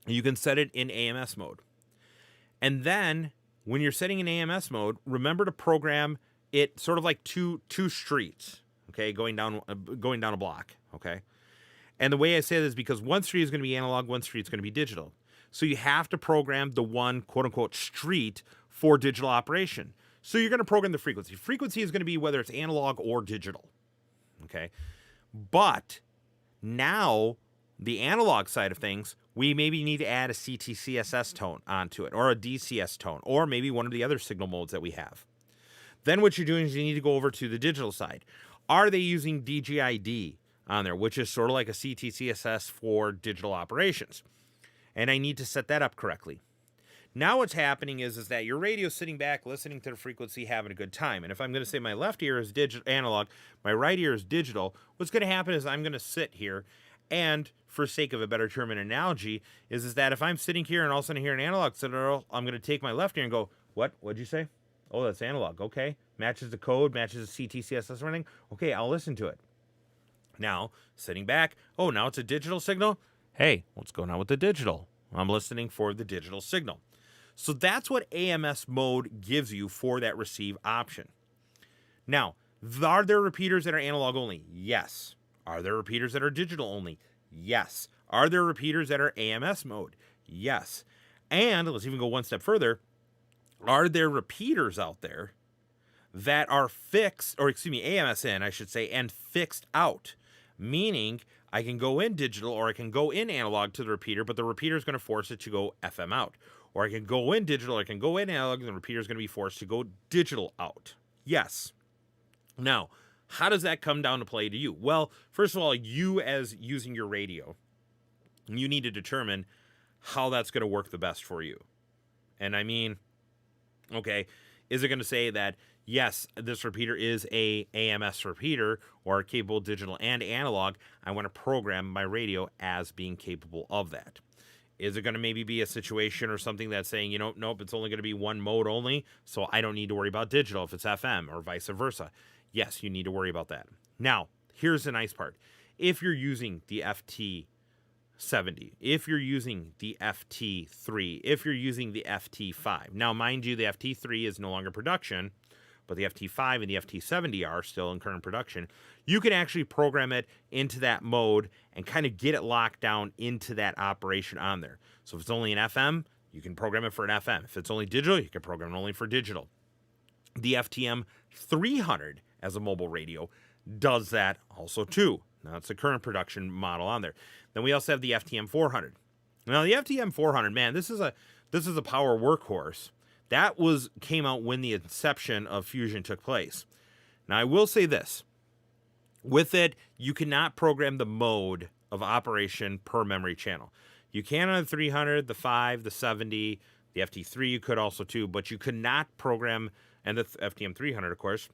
You can set it in AMS mode. And then when you're setting in AMS mode, remember to program it sort of like two streets, okay, going down a block, okay? And the way I say this is because one street is going to be analog, one street is going to be digital. So you have to program the one quote-unquote street for digital operation. So you're going to program the frequency. Frequency is going to be whether it's analog or digital, okay? But now the analog side of things, we maybe need to add a CTCSS tone onto it, or a DCS tone, or maybe one of the other signal modes that we have. Then what you're doing is you need to go over to the digital side. Are they using DGID on there, which is sort of like a CTCSS for digital operations? And I need to set that up correctly. Now what's happening is that your radio's sitting back, listening to the frequency, having a good time. And if I'm going to say my left ear is analog, my right ear is digital, what's going to happen is I'm going to sit here, and for sake of a better term and analogy, is that if I'm sitting here and all of a sudden I hear an analog signal, I'm going to take my left ear and go, what'd you say? Oh, that's analog. Okay. Matches the code, matches the CTCSS and everything. Okay, I'll listen to it. Now, sitting back, oh, now it's a digital signal. Hey, what's going on with the digital? I'm listening for the digital signal. So that's what AMS mode gives you for that receive option. Now, are there repeaters that are analog only? Yes. Are there repeaters that are digital only? Yes. Are there repeaters that are AMS mode? Yes. And let's even go one step further. Are there repeaters out there that are fixed, or excuse me, AMS in, I should say, and fixed out? Meaning I can go in digital or I can go in analog to the repeater, but the repeater is going to force it to go FM out. Or I can go in digital, or I can go in analog, and the repeater is going to be forced to go digital out. Yes. Now, how does that come down to play to you? Well, first of all, you as using your radio, you need to determine how that's going to work the best for you. And I mean, okay, is it going to say that, yes, this repeater is a AMS repeater or capable digital and analog? I want to program my radio as being capable of that. Is it going to maybe be a situation or something that's saying, nope, it's only going to be one mode only, so I don't need to worry about digital if it's FM or vice versa? Yes, you need to worry about that. Now, here's the nice part. If you're using the FT70, if you're using the FT3, if you're using the FT5, now mind you, the FT3 is no longer production, but the FT5 and the FT70 are still in current production. You can actually program it into that mode and kind of get it locked down into that operation on there. So if it's only an FM, you can program it for an FM. If it's only digital, you can program it only for digital. The FTM 300 as a mobile radio does that also too. Now it's the current production model on there. Then we also have the FTM 400. Now the FTM 400, man, this is a power workhorse. That came out when the inception of Fusion took place. Now, I will say this. With it, you cannot program the mode of operation per memory channel. You can on the 300, the 5, the 70, the FT3 you could also too, but you could not program, and the FTM 300, of course.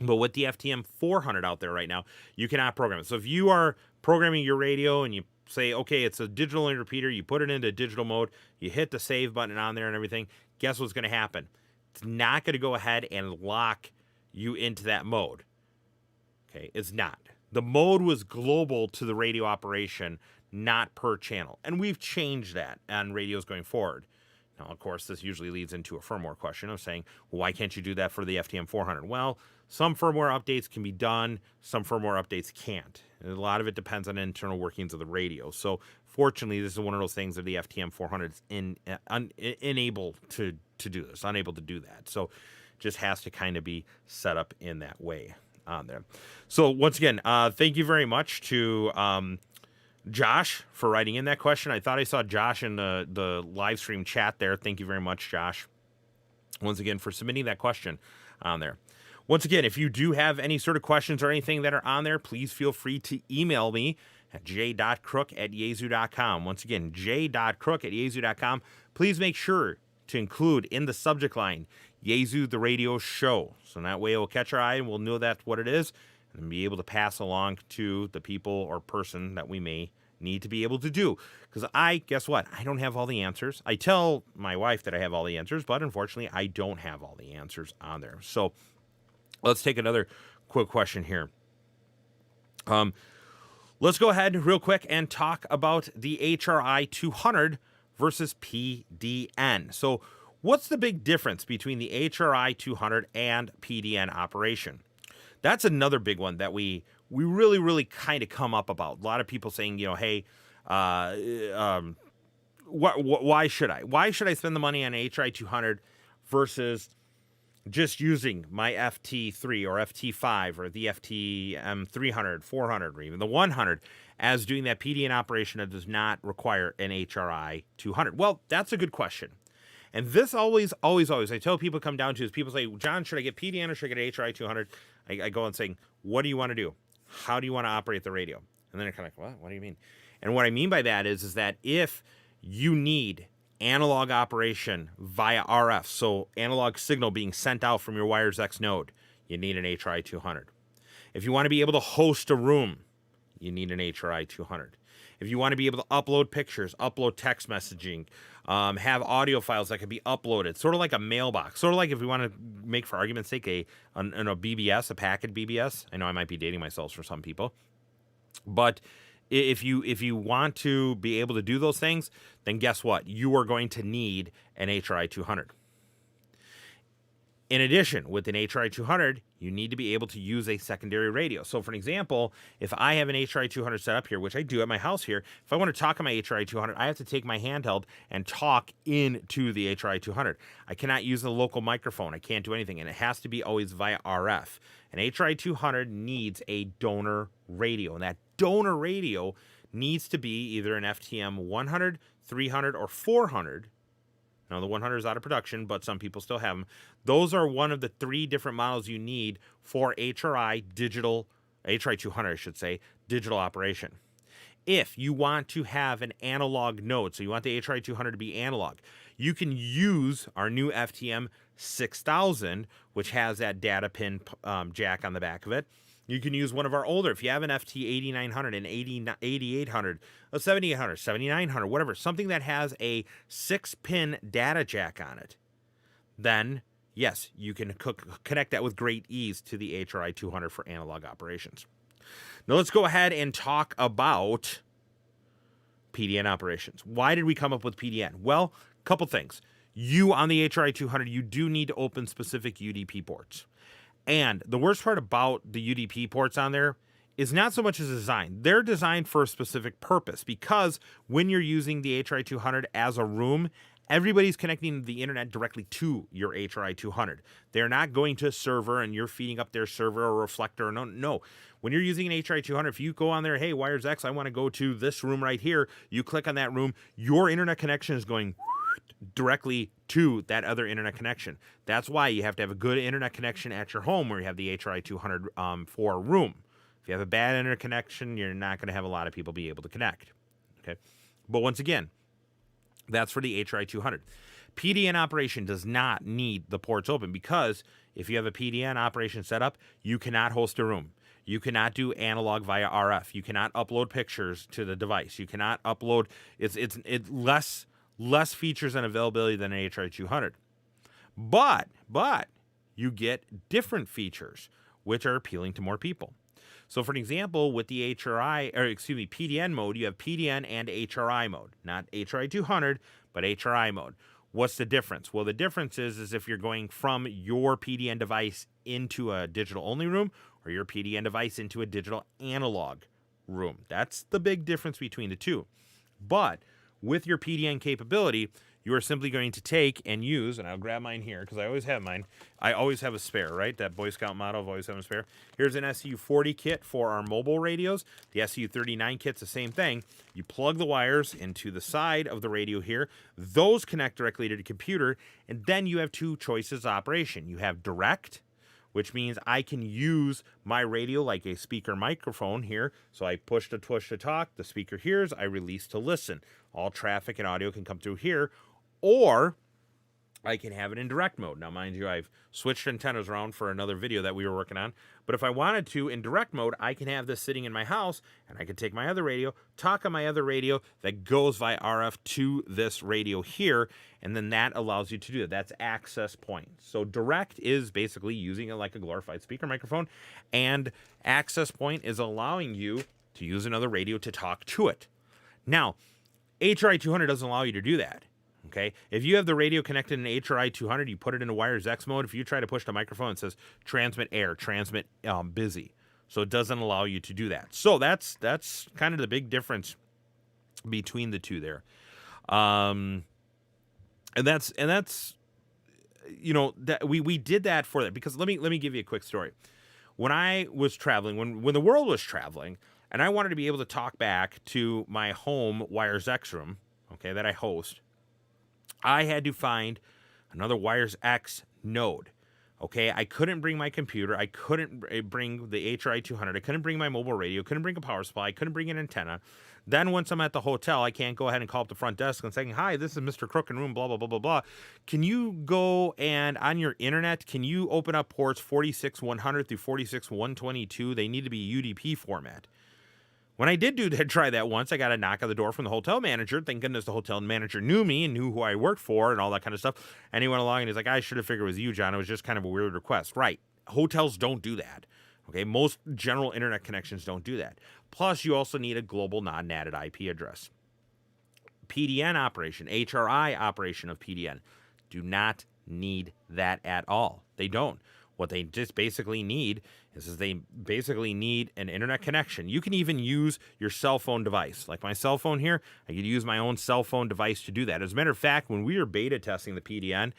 But with the FTM 400 out there right now, you cannot program it. So if you are programming your radio and you say, okay, it's a digital only repeater, you put it into digital mode, you hit the save button on there and everything, guess what's going to happen? It's not going to go ahead and lock you into that mode. Okay, it's not. The mode was global to the radio operation, not per channel. And we've changed that on radios going forward. Now, of course, this usually leads into a firmware question of saying, well, why can't you do that for the FTM 400? Well, some firmware updates can be done, some firmware updates can't. And a lot of it depends on internal workings of the radio. So fortunately, this is one of those things that the FTM 400 is unable to do this, unable to do that. So just has to kind of be set up in that way on there. So once again, thank you very much to Josh for writing in that question. I thought I saw Josh in the live stream chat there. Thank you very much, Josh, once again for submitting that question on there. Once again, if you do have any sort of questions or anything that are on there, please feel free to email me at j.crook@yaesu.com. Once again, j.crook@yaesu.com. Please make sure to include in the subject line, Yaesu The Radio Show. So that way it will catch our eye and we'll know that's what it is and be able to pass along to the people or person that we may need to be able to do. Because guess what? I don't have all the answers. I tell my wife that I have all the answers, but unfortunately I don't have all the answers on there. So let's take another quick question here. Let's go ahead real quick and talk about the HRI 200 versus PDN. So what's the big difference between the HRI 200 and PDN operation? That's another big one that we really kind of come up about. A lot of people saying, hey, why should I? Why should I spend the money on HRI 200 versus just using my FT3 or FT5 or the FTM 300, 400, or even the 100 as doing that PDN operation that does not require an HRI 200? Well, that's a good question. And this always, I tell people come down to is people say, John, should I get PDN or should I get an HRI 200? I go and saying, what do you want to do? How do you want to operate the radio? And then they're kind of like, what do you mean? And what I mean by that is that if you need analog operation via RF, so analog signal being sent out from your Wires X node, you need an HRI 200. If you want to be able to host a room, you need an HRI 200. If you want to be able to upload pictures, upload text messaging, have audio files that can be uploaded, sort of like a mailbox, sort of like if we want to make, for argument's sake, a BBS, a packet BBS. I know I might be dating myself for some people, but if you want to be able to do those things, then guess what? You are going to need an HRI 200. In addition, with an HRI 200, you need to be able to use a secondary radio. So for an example, if I have an HRI 200 set up here, which I do at my house here, if I want to talk on my HRI 200, I have to take my handheld and talk into the HRI 200. I cannot use the local microphone. I can't do anything, and it has to be always via RF. An HRI 200 needs a donor radio, and that donor radio needs to be either an FTM 100, 300, or 400. Now, the 100 is out of production, but some people still have them. Those are one of the 3 different models you need for HRI 200, I should say, digital operation. If you want to have an analog node, so you want the HRI 200 to be analog, you can use our new FTM 6000, which has that data pin jack on the back of it. You can use one of our older, if you have an FT 8900, an 8800, a 7800, 7900, whatever, something that has a 6-pin data jack on it, then yes, you can connect that with great ease to the HRI 200 for analog operations. Now let's go ahead and talk about PDN operations. Why did we come up with PDN? Well, a couple things. You on the HRI 200, you do need to open specific UDP ports. And the worst part about the UDP ports on there is not so much as design. They're designed for a specific purpose, because when you're using the HRI 200 as a room, everybody's connecting the internet directly to your HRI 200. They're not going to a server and you're feeding up their server or reflector. No. When you're using an HRI 200, if you go on there, hey, Wires X, I want to go to this room right here, you click on that room, your internet connection is going directly to that other internet connection. That's why you have to have a good internet connection at your home where you have the HRI 200 for a room. If you have a bad internet connection, you're not going to have a lot of people be able to connect. Okay, but once again, that's for the HRI 200. PDN operation does not need the ports open, because if you have a PDN operation set up, you cannot host a room. You cannot do analog via RF. You cannot upload pictures to the device. You cannot upload. It's less features and availability than an HRI 200. But you get different features, which are appealing to more people. So for an example, with the PDN mode, you have PDN and HRI mode, not HRI 200, but HRI mode. What's the difference? Well, the difference is if you're going from your PDN device into a digital only room or your PDN device into a digital analog room. That's the big difference between the two. But with your PDN capability, you are simply going to take and use, and I'll grab mine here because I always have mine. I always have a spare, right? That Boy Scout motto of always having a spare. Here's an SU40 kit for our mobile radios. The SU39 kit's the same thing. You plug the wires into the side of the radio here. Those connect directly to the computer, and then you have two choices of operation. You have direct, which means I can use my radio like a speaker microphone here. So I push to talk, the speaker hears, I release to listen. All traffic and audio can come through here. Or I can have it in direct mode. Now, mind you, I've switched antennas around for another video that we were working on. But if I wanted to, in direct mode, I can have this sitting in my house, and I can take my other radio, talk on my other radio that goes via RF to this radio here, and then that allows you to do that. That's access point. So direct is basically using it like a glorified speaker microphone, and access point is allowing you to use another radio to talk to it. Now, HRI 200 doesn't allow you to do that. Okay, if you have the radio connected in HRI 200, you put it into wires X mode. If you try to push the microphone, it says transmit air, transmit busy. So it doesn't allow you to do that. So that's kind of the big difference between the two there. And that's you know, that we did that for that because let me give you a quick story. When I was traveling, when the world was traveling, and I wanted to be able to talk back to my home Wires X room, okay, that I host, I had to find another Wires X node. Okay, I couldn't bring my computer. I couldn't bring the HRI 200. I couldn't bring my mobile radio. Couldn't bring a power supply. I couldn't bring an antenna. Then once I'm at the hotel, I can't go ahead and call up the front desk and saying, "Hi, this is Mr. Crook in room, blah, blah, blah, blah, blah. Can you go and on your internet, can you open up ports 46100 through 46122? They need to be UDP format." When I did try that once, I got a knock on the door from the hotel manager. Thank goodness the hotel manager knew me and knew who I worked for and all that kind of stuff. And he went along and he's like, "I should have figured it was you, John. It was just kind of a weird request." Right. Hotels don't do that. Okay. Most general internet connections don't do that. Plus, you also need a global non-NATed IP address. PDN operation, HRI operation of PDN, do not need that at all. They don't. What they just basically need is they basically need an internet connection. You can even use your cell phone device. Like my cell phone here, I could use my own cell phone device to do that. As a matter of fact, when we were beta testing the PDN,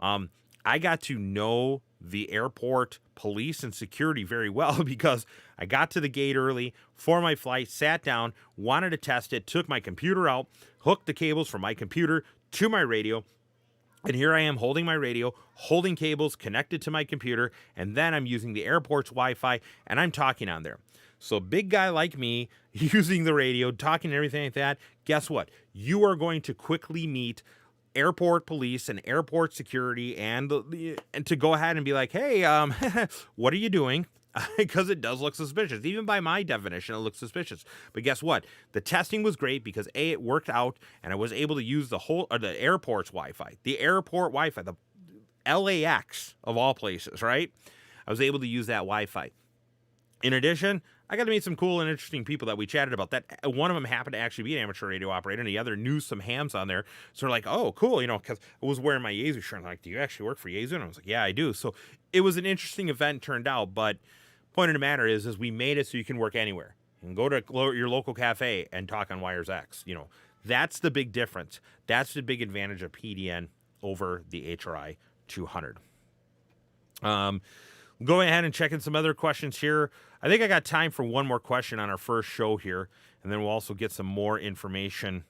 I got to know the airport police and security very well because I got to the gate early for my flight, sat down, wanted to test it, took my computer out, hooked the cables from my computer to my radio, and here I am holding my radio, holding cables connected to my computer, and then I'm using the airport's Wi-Fi, and I'm talking on there. So big guy like me, using the radio, talking and everything like that, guess what? You are going to quickly meet airport police and airport security and to go ahead and be like, "Hey, what are you doing?" Because it does look suspicious. Even by my definition, it looks suspicious. But guess what? The testing was great because A, it worked out, and I was able to use the airport's Wi-Fi. The airport Wi-Fi, the LAX of all places, right? I was able to use that Wi-Fi. In addition, I got to meet some cool and interesting people that we chatted about. That one of them happened to actually be an amateur radio operator, and the other knew some hams on there. So they're like, "Oh, cool," because I was wearing my Yaesu shirt. I'm like, "Do you actually work for Yaesu?" And I was like, "Yeah, I do." So it was an interesting event, turned out. But point of the matter is we made it so you can work anywhere. You can go to your local cafe and talk on Wires X. That's the big difference. That's the big advantage of PDN over the HRI 200. Go ahead and check in some other questions here. I think I got time for one more question on our first show here, and then we'll also get some more information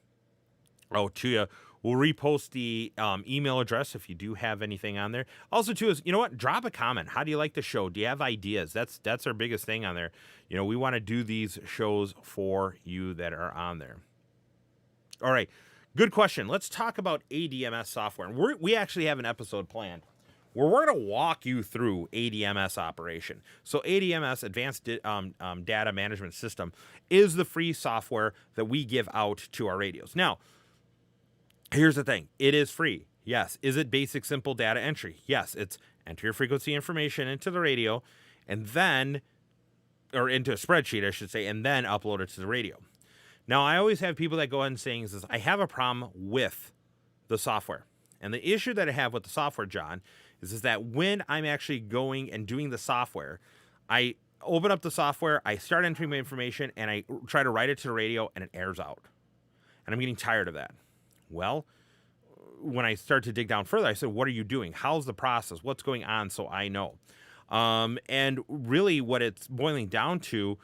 out to you. We'll repost the email address if you do have anything on there. Also, too, is, drop a comment. How do you like the show? Do you have ideas? That's our biggest thing on there. We want to do these shows for you that are on there. All right, good question. Let's talk about Adms software. We actually have an episode planned where we're going to walk you through Adms Operation. So Adms, Advanced Data Management System, is the free software that we give out to our radios. Now, here's the thing. It is free. Yes. Is it basic, simple data entry? Yes. It's enter your frequency information into the radio, and then, or into a spreadsheet, I should say, and then upload it to the radio. Now, I always have people that go ahead and saying, is I have a problem with the software. And the issue that I have with the software, John, is that when I'm actually going and doing the software, I open up the software, I start entering my information, and I try to write it to the radio, and it errors out. And I'm getting tired of that. Well, when I start to dig down further, I said, what are you doing? How's the process? What's going on so I know? And really what it's boiling down to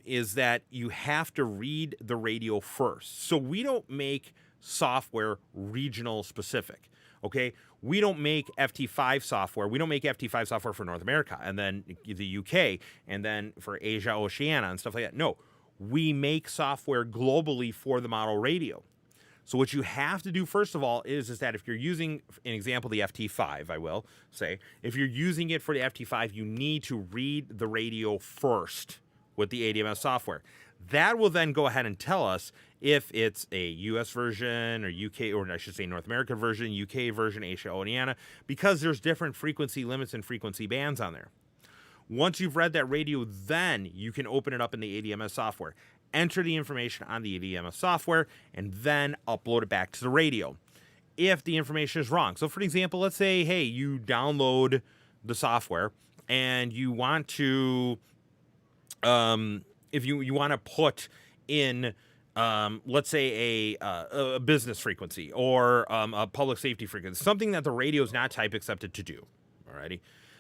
is that you have to read the radio first. So we don't make software regional specific, okay? We don't make FT5 software. We don't make FT5 software for North America and then the UK and then for Asia, Oceania and stuff like that. No, we make software globally for the model radio. So what you have to do, first of all, is that if you're using, an example, the FT5, I will say, if you're using it for the FT5, you need to read the radio first with the ADMS software. That will then go ahead and tell us if it's a US version or UK, or I should say North America version, UK version, Asia, Oceania, because there's different frequency limits and frequency bands on there. Once you've read that radio, then you can open it up in the ADMS software, enter the information on the ADMS software, and then upload it back to the radio if the information is wrong. So for example, let's say, hey, you download the software and you want to, if you want to put in, let's say a business frequency or a public safety frequency, something that the radio is not type accepted to do, alrighty?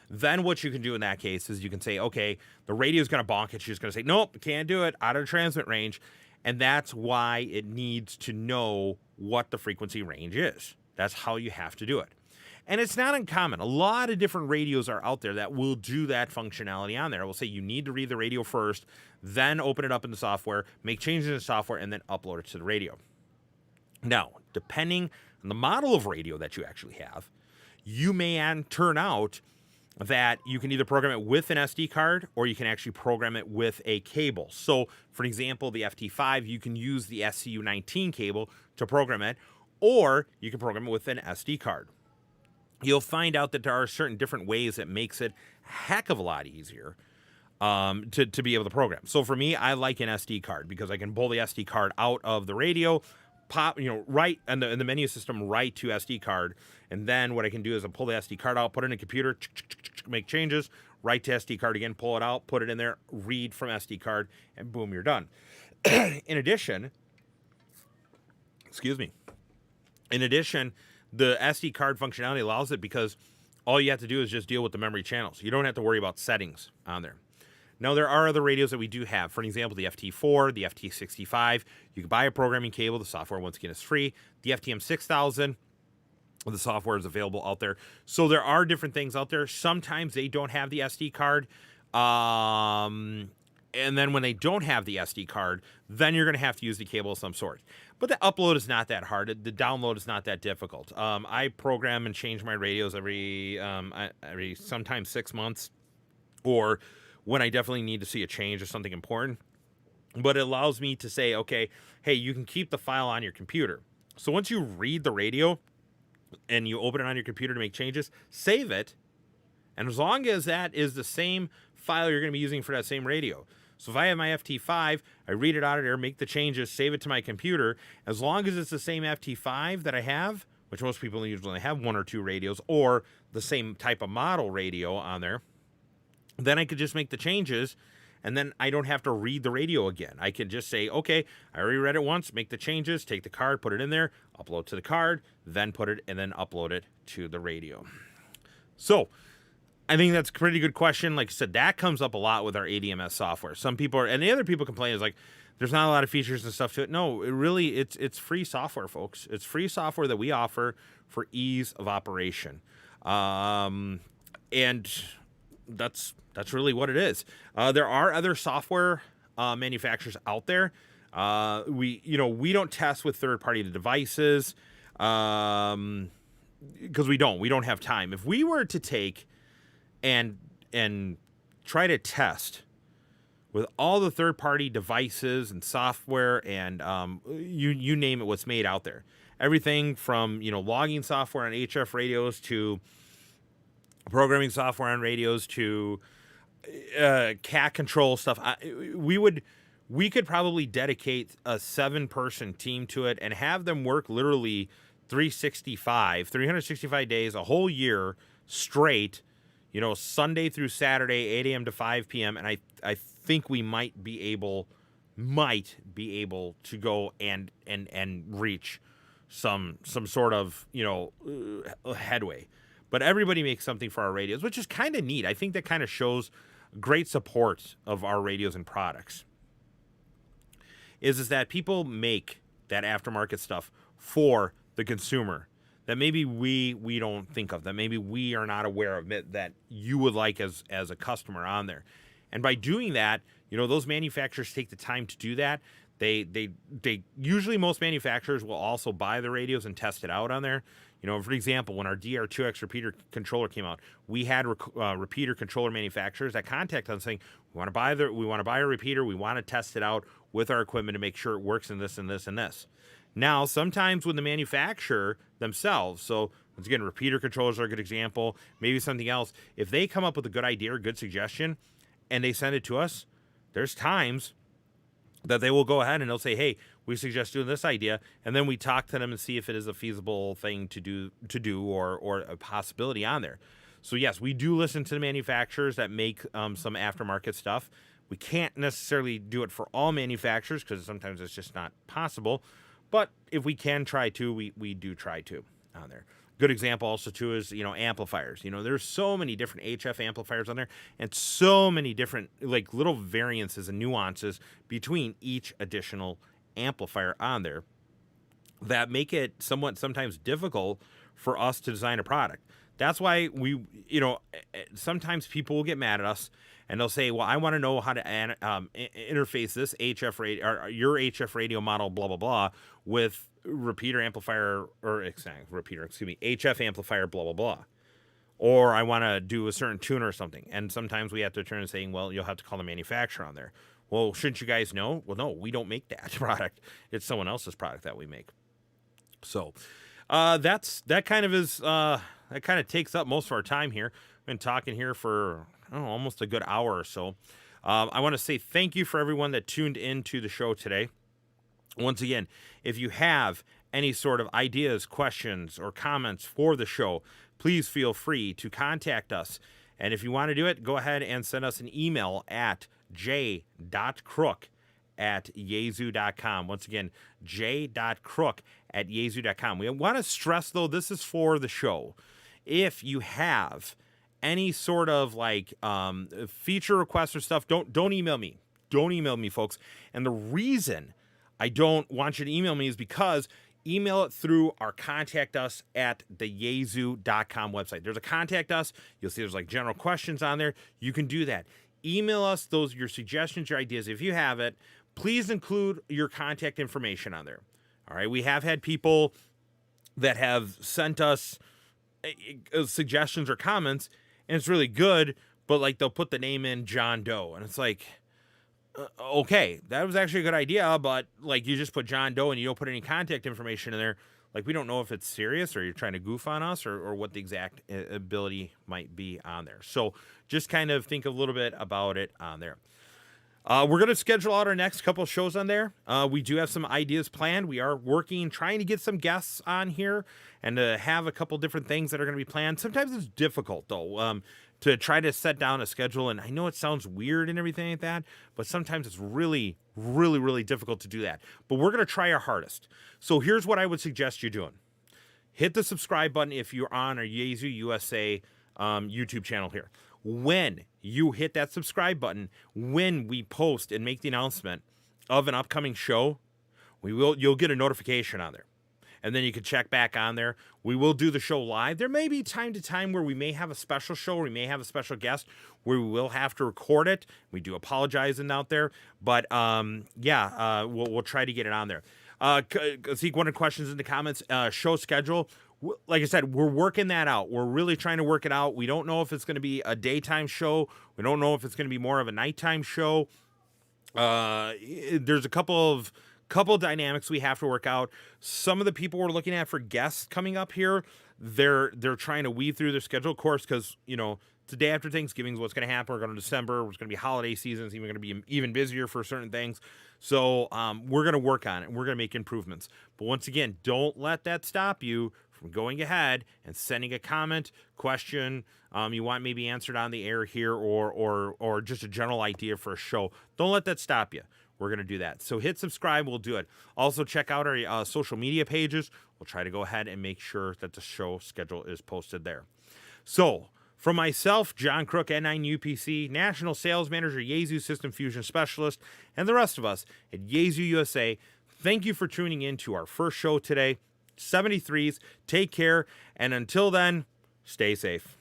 Then what you can do in that case is you can say, okay, the radio is going to bonk it. She's going to say, nope, can't do it, out of transmit range. And that's why it needs to know what the frequency range is. That's how you have to do it. And it's not uncommon. A lot of different radios are out there that will do that functionality on there. It will say you need to read the radio first, then open it up in the software, make changes in the software, and then upload it to the radio. Now, depending on the model of radio that you actually have, you may turn out that you can either program it with an SD card or you can actually program it with a cable. So, for example, the FT5, you can use the SCU19 cable to program it, or you can program it with an SD card. You'll find out that there are certain different ways that makes it a heck of a lot easier to be able to program. So for me, I like an SD card because I can pull the SD card out of the radio, pop, right in the menu system, right to SD card. And then what I can do is I pull the SD card out, put it in a computer, make changes, write to SD card again, pull it out, put it in there, read from SD card, and boom, you're done. In addition, the SD card functionality allows it because all you have to do is just deal with the memory channels. You don't have to worry about settings on there. Now, there are other radios that we do have. For example, the FT4, the FT65. You can buy a programming cable. The software, once again, is free. The FTM 6000, the software is available out there. So there are different things out there. Sometimes they don't have the SD card. And then when they don't have the SD card, then you're going to have to use the cable of some sort. But the upload is not that hard. The download is not that difficult. I program and change my radios every sometimes 6 months, or when I definitely need to see a change or something important. But it allows me to say, okay, hey, you can keep the file on your computer. So once you read the radio and you open it on your computer to make changes, save it. And as long as that is the same file you're going to be using for that same radio. So if I have my FT5, I read it out of there, make the changes, save it to my computer. As long as it's the same FT5 that I have, which most people usually have one or two radios, or the same type of model radio on there, then I could just make the changes, and then I don't have to read the radio again. I can just say, okay, I already read it once, make the changes, take the card, put it in there, upload to the card, then put it, and then upload it to the radio. So I think that's a pretty good question. Like I said, that comes up a lot with our ADMS software. Some people and the other people complain is like, there's not a lot of features and stuff to it. No, it's free software, folks. It's free software that we offer for ease of operation. And that's really what it is. There are other software manufacturers out there. We don't test with third-party devices because we don't have time. If we were to take and try to test with all the third-party devices and software and you name it, what's made out there, everything from logging software on HF radios to programming software on radios to cat control stuff. We could probably dedicate a 7-person team to it and have them work literally 365 days, a whole year straight, Sunday through Saturday, 8 a.m. to 5 p.m. And I think we might be able to go and reach some sort of, headway. But everybody makes something for our radios, which is kind of neat. I think that kind of shows great support of our radios and products. Is that people make that aftermarket stuff for the consumer that maybe we don't think of, that maybe we are not aware of, that you would like as a customer on there. And by doing that, those manufacturers take the time to do that. They usually, most manufacturers will also buy the radios and test it out on there. For example, when our DR2X repeater controller came out, we had repeater controller manufacturers that contacted us saying, we want to buy a repeater, we want to test it out with our equipment to make sure it works in this and this and this. Now, sometimes when the manufacturer themselves, so once again, repeater controllers are a good example, maybe something else, if they come up with a good idea or good suggestion and they send it to us, there's times that they will go ahead and they'll say, hey, we suggest doing this idea, and then we talk to them and see if it is a feasible thing to do or a possibility on there. So yes, we do listen to the manufacturers that make some aftermarket stuff. We can't necessarily do it for all manufacturers because sometimes it's just not possible, but if we can try to, we do try to on there. Good example also too is, amplifiers. There's so many different HF amplifiers on there and so many different like little variances and nuances between each additional amplifier on there that make it sometimes difficult for us to design a product. That's why sometimes people will get mad at us and they'll say, well, I want to know how to interface this HF radio or your HF radio model, blah, blah, blah, with HF amplifier, blah, blah, blah. Or I want to do a certain tuner or something. And sometimes we have to turn and saying, well, you'll have to call the manufacturer on there. Well, shouldn't you guys know? Well, no, we don't make that product. It's someone else's product that we make. So that kind of takes up most of our time here. We've been talking here for almost a good hour or so. I want to say thank you for everyone that tuned into the show today. Once again, if you have any sort of ideas, questions, or comments for the show, please feel free to contact us. And if you want to do it, go ahead and send us an email at j.crook@yaesu.com. Once again, j.crook@yaesu.com. We want to stress, though, this is for the show. If you have any sort of feature requests or stuff, don't email me. Don't email me, folks. And the reason I don't want you to email me is because email it through our contact us at the yaesu.com website. There's a contact us. You'll see there's general questions on there. You can do that. Email us your suggestions, your ideas. If you have it, please include your contact information on there. All right. We have had people that have sent us suggestions or comments, and it's really good, but they'll put the name in John Doe, and it's okay, that was actually a good idea, but you just put John Doe and you don't put any contact information in there. We don't know if it's serious or you're trying to goof on us or what the exact ability might be on there. So just kind of think a little bit about it on there. We're going to schedule out our next couple of shows on there. We do have some ideas planned. We are trying to get some guests on here and to have a couple different things that are going to be planned. Sometimes it's difficult, though, to try to set down a schedule. And I know it sounds weird and everything like that, but sometimes it's really, really, really difficult to do that. But we're going to try our hardest. So here's what I would suggest you doing. Hit the subscribe button if you're on our Yaesu USA YouTube channel here. When you hit that subscribe button, when we post and make the announcement of an upcoming show, you'll get a notification on there. And then you can check back on there. We will do the show live. There may be time to time where we may have a special show or we may have a special guest where we will have to record it. We do apologize out there. But we'll try to get it on there. See one of the questions in the comments, show schedule. Like I said, we're working that out. We're really trying to work it out. We don't know if it's going to be a daytime show. We don't know if it's going to be more of a nighttime show. There's a couple dynamics we have to work out. Some of the people we're looking at for guests coming up here, they're trying to weed through their schedule, of course, because, it's the day after Thanksgiving is what's going to happen. We're going to December. It's going to be holiday season. It's even going to be even busier for certain things. So we're going to work on it. We're going to make improvements. But once again, don't let that stop you from going ahead and sending a comment, question you want maybe answered on the air here, or just a general idea for a show. Don't let that stop you. We're going to do that. So hit subscribe. We'll do it. Also, check out our social media pages. We'll try to go ahead and make sure that the show schedule is posted there. So, from myself, John Crook, N9UPC, National Sales Manager, Yaesu System Fusion Specialist, and the rest of us at Yaesu USA, thank you for tuning in to our first show today. 73s, take care, and until then, stay safe.